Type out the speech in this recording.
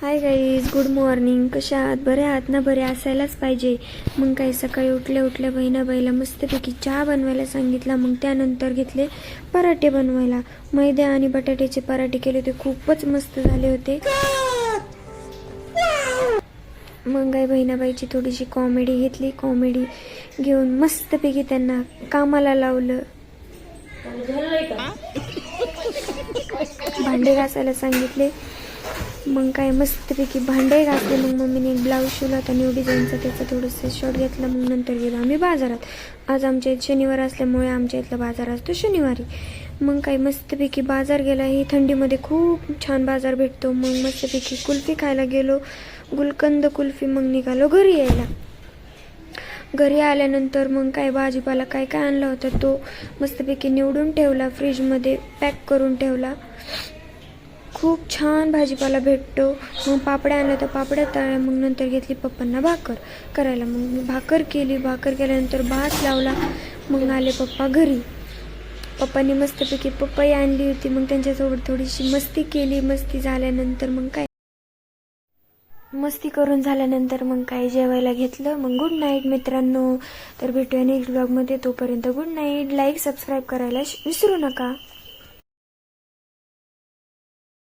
Hi guys, good morning. कशा आहात? बरे आहात ना? बरे असायलाच पाहिजे. मग काही सकाळी उठल्या बहिणाबाईला मस्तपैकी चहा बनवायला सांगितला. मग त्यानंतर घेतले पराठे बनवायला. मैदा आणि बटाट्याचे पराठे केले होते, खूपच मस्त झाले होते. मग काही बहिणाबाईची थोडीशी कॉमेडी घेतली. कॉमेडी घेऊन मस्तपैकी त्यांना कामाला लावलं. भांडे घासायला सांगितले. मग काय मस्तपैकी भांडे घासले. मग मम्मीने एक ब्लाऊज शिवला होता न्यू डिझाईनचा, त्याचा थोडंसं शॉर्ट घेतला. मग नंतर गेलो आम्ही बाजारात. आज आमच्या इथे शनिवार असल्यामुळे आमच्या इथला बाजार असतो शनिवारी. मग काही मस्तपैकी बाजार गेला. ही थंडीमध्ये खूप छान बाजार भेटतो. मग मस्तपैकी कुल्फी खायला गेलो, गुलकंद कुल्फी. मग निघालो घरी यायला. घरी आल्यानंतर मग काय भाजीपाला काय काय आणला होता तो मस्तपैकी निवडून ठेवला, फ्रीजमध्ये पॅक करून ठेवला. खूप छान भाजीपाला भेटतो. मग पापड्या आणल्या तर पापड्या तळल्या. मग नंतर घेतली पप्पांना भाकर करायला. मग मी भाकर केली. भाकर केल्यानंतर भात लावला. मग आले पप्पा घरी. पप्पांनी मस्तपैकी पपई आणली होती. मग त्यांच्यासोबत थोडीशी मस्ती केली. मस्ती झाल्यानंतर मग काय मस्ती करून झाल्यानंतर मग काय जेवायला घेतलं. मग गुड नाईट मित्रांनो. तर भेटूया नेक्स्ट ब्लॉगमध्ये. तोपर्यंत गुड नाईट. लाईक सबस्क्राईब करायला विसरू नका.